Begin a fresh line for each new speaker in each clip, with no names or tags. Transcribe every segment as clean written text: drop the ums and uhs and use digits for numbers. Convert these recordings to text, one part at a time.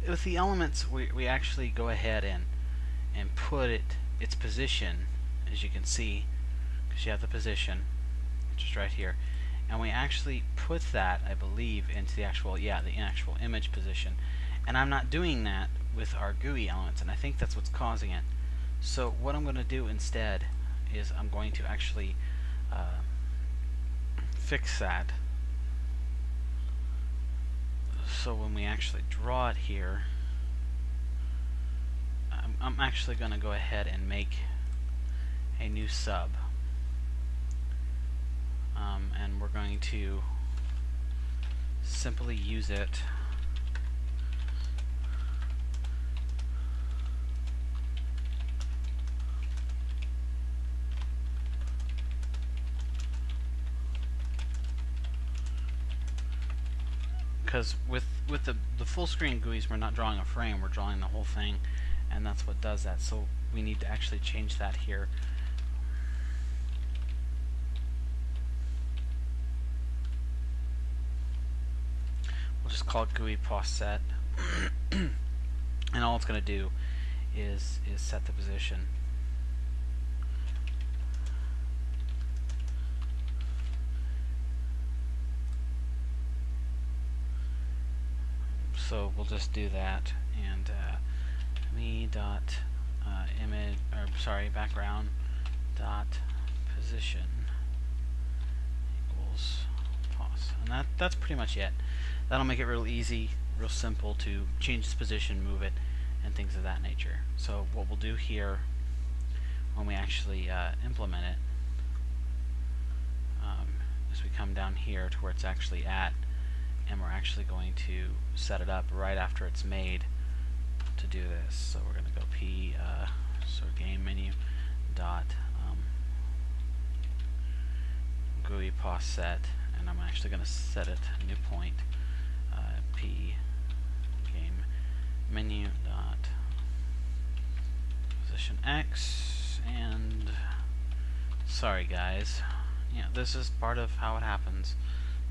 with the elements, we actually go ahead and put its position, as you can see, because you have the position, which is right here, and we actually put that, I believe, into the actual image position. And I'm not doing that with our GUI elements, and I think that's what's causing it. So what I'm going to do instead is I'm going to actually fix that. So when we actually draw it here, I'm actually going to go ahead and make a new sub, and we're going to simply use it because with the full screen GUIs, we're not drawing a frame, we're drawing the whole thing, and that's what does that. So we need to actually change that here. We'll just call it GUI pos set, and all it's going to do is set the position. So we'll just do that, and me dot image, or sorry, background dot position equals pos, and that's pretty much it. That'll make it real easy, real simple to change its position, move it, and things of that nature. So what we'll do here when we actually implement it is we come down here to where it's actually at, and we're actually going to set it up right after it's made to do this. So we're going to go so game menu dot GUI pos set, and I'm actually going to set it new point p game menu dot position x, and sorry guys, yeah, this is part of how it happens.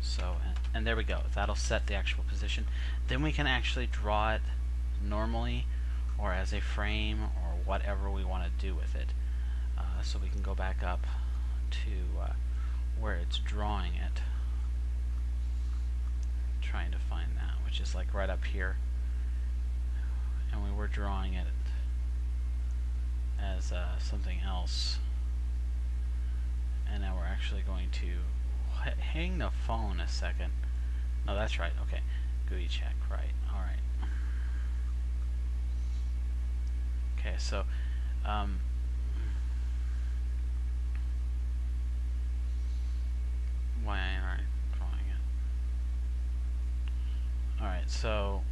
So, and there we go. That'll set the actual position. Then we can actually draw it normally, or as a frame, or whatever we want to do with it. So we can go back up to where it's drawing it. Trying to find that, which is like right up here. And we were drawing it as something else. And now we're actually going to hang the phone a second. No, that's right. Okay, GUI check. Right. All right. Okay, so why aren't I drawing it? All right, so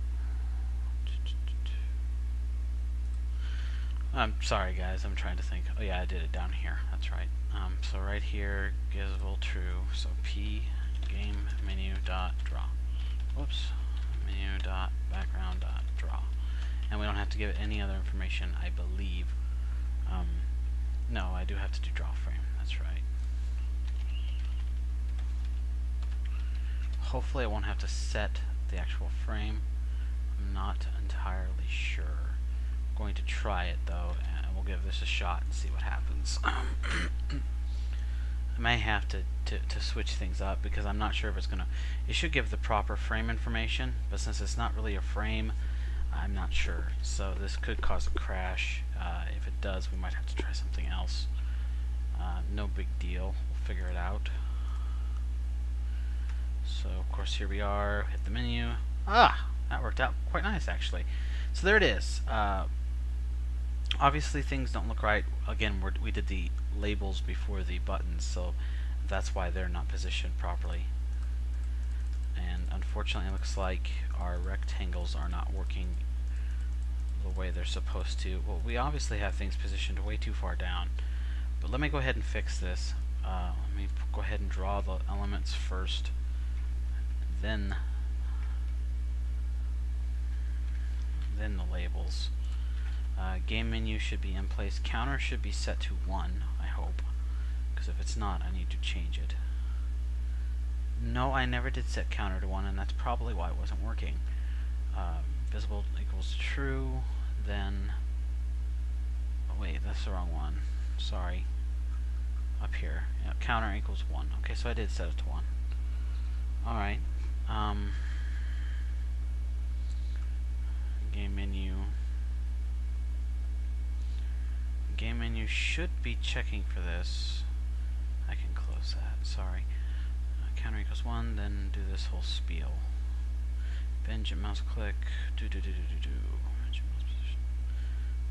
I'm sorry guys, I'm trying to think. Oh yeah, I did it down here. That's right. So right here, givable true. So p game menu dot draw. Whoops. Menu dot background dot draw. And we don't have to give it any other information, I believe. No, I do have to do draw frame. That's right. Hopefully I won't have to set the actual frame. I'm not entirely sure. I'm going to try it though, and we'll give this a shot and see what happens. I may have to switch things up because I'm not sure if it's gonna. It should give the proper frame information, but since it's not really a frame, I'm not sure. So this could cause a crash. If it does, we might have to try something else. No big deal. We'll figure it out. So of course here we are. Hit the menu. Ah, that worked out quite nice actually. So there it is. Obviously things don't look right. Again, we did the labels before the buttons, so that's why they're not positioned properly. And unfortunately it looks like our rectangles are not working the way they're supposed to. Well, we obviously have things positioned way too far down. But let me go ahead and fix this. Let me go ahead and draw the elements first, then the labels. Game menu should be in place. Counter should be set to 1, I hope, because if it's not, I need to change it. No, I never did set counter to 1, and that's probably why it wasn't working. Visible equals true, then... Oh, wait, that's the wrong one. Sorry. Up here. Yeah, counter equals 1. Okay, so I did set it to 1. Alright. Game menu. Game menu should be checking for this. I can close that. Sorry. Counter equals 1, then do this whole spiel. Binge and mouse click.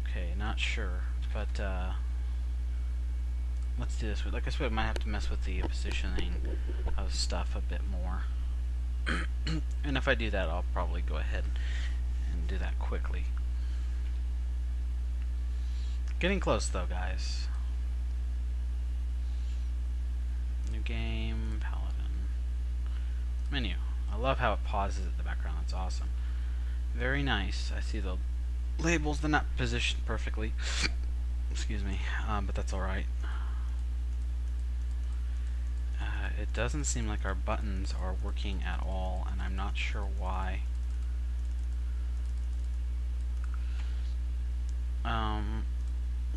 Okay, not sure, but let's do this. Like I said, I might have to mess with the positioning of stuff a bit more. And if I do that, I'll probably go ahead and do that quickly. Getting close though, guys. New game, Paladin. Menu. I love how it pauses at the background. That's awesome. Very nice. I see the labels. They're not positioned perfectly. Excuse me. But that's alright. It doesn't seem like our buttons are working at all, and I'm not sure why.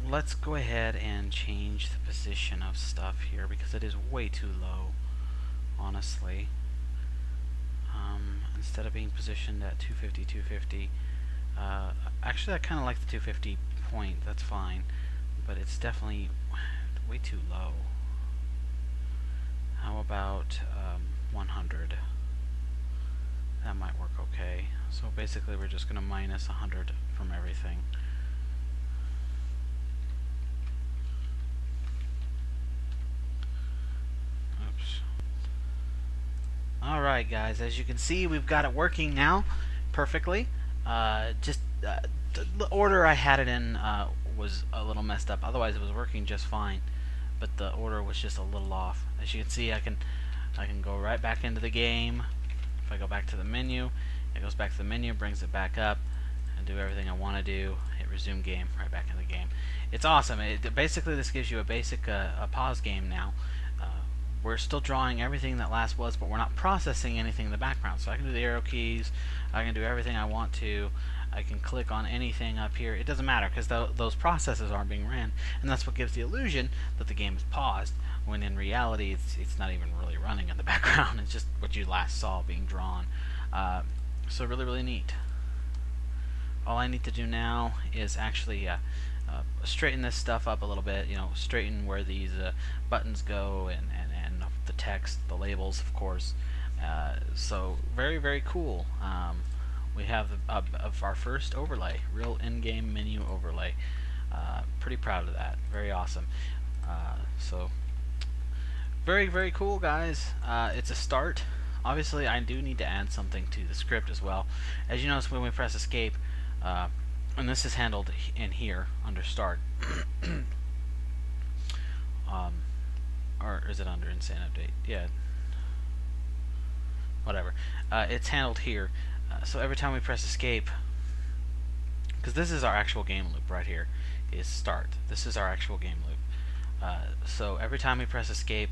Let's go ahead and change the position of stuff here because it is way too low, honestly. Instead of being positioned at 250, 250, actually I kind of like the 250 point, that's fine, but it's definitely way too low. How about 100? That might work okay. So basically we're just going to minus 100 from everything. Alright guys, as you can see, we've got it working now perfectly. The order I had it in was a little messed up. Otherwise it was working just fine, but the order was just a little off. As you can see, I can go right back into the game. If I go back to the menu, it goes back to the menu, brings it back up, and do everything I want to do. Hit resume game, right back in the game. It's awesome. Basically, this gives you a basic a pause game now. We're still drawing everything that last was, but we're not processing anything in the background. So I can do the arrow keys, I can do everything I want to, I can click on anything up here. It doesn't matter because those processes aren't being ran, and that's what gives the illusion that the game is paused, when in reality it's not even really running in the background. It's just what you last saw being drawn. So really neat. All I need to do now is actually straighten this stuff up a little bit, straighten where these buttons go and the text, the labels, of course. So very cool. We have of our first overlay, real in-game menu overlay. Pretty proud of that. Very awesome. So very cool, guys. It's a start. Obviously, I do need to add something to the script as well. As you notice, when we press escape, and this is handled in here under start, or is it under insane update? Yeah, whatever. It's handled here. So every time we press escape, because this is our actual game loop right here, is start. This is our actual game loop. So every time we press escape,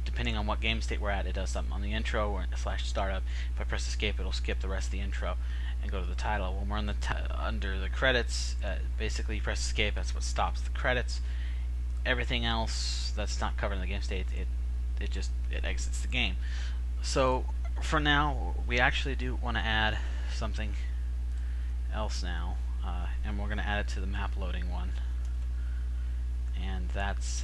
depending on what game state we're at, it does something. On the intro or / startup, if I press escape, it'll skip the rest of the intro and go to the title. When we're in under the credits, basically you press escape, that's what stops the credits. Everything else that's not covered in the game state, it exits the game. So for now, we actually do want to add something else now, and we're going to add it to the map loading one, and that's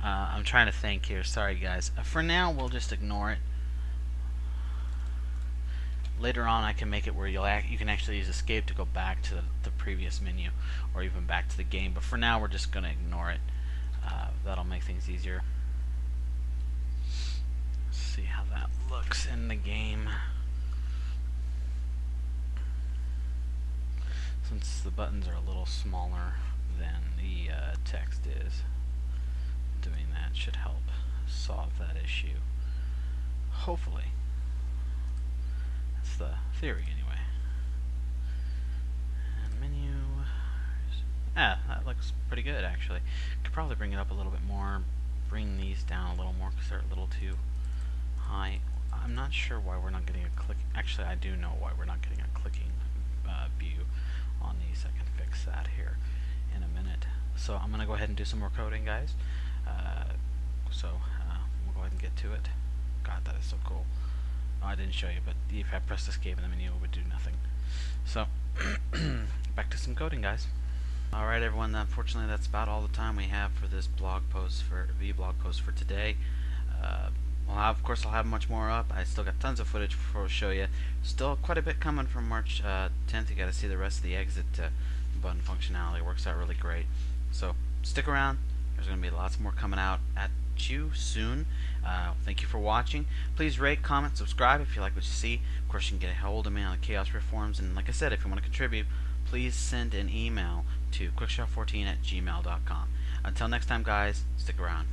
I'm trying to think here. Sorry, guys. For now, we'll just ignore it. Later on, I can make it where you can actually use escape to go back to the previous menu, or even back to the game. But for now, we're just going to ignore it. That'll make things easier. Let's see how that looks in the game. Since the buttons are a little smaller than the text is, doing that should help solve that issue. Hopefully. That's the theory anyway. And menu. That looks pretty good actually. Could probably bring it up a little bit more, bring these down a little more because they're a little too I'm not sure why we're not getting a click. Actually, I do know why we're not getting a clicking view on these. I can fix that here in a minute. So I'm gonna go ahead and do some more coding, guys. We'll go ahead and get to it. God, that is so cool. Oh, I didn't show you, but if I pressed escape in the menu, it would do nothing. So back to some coding, guys. Alright everyone, unfortunately that's about all the time we have for this blog post, for vblog post for today. Of course I'll have much more up. I still got tons of footage to show you. Still quite a bit coming from March 10th. You got to see the rest of the exit button functionality. It works out really great. So stick around. There's going to be lots more coming out at you soon. Thank you for watching. Please rate, comment, subscribe if you like what you see. Of course you can get a hold of me on the Chaos Rift forums, and like I said, if you want to contribute, please send an email to quickshot14@gmail.com. Until next time, guys, stick around.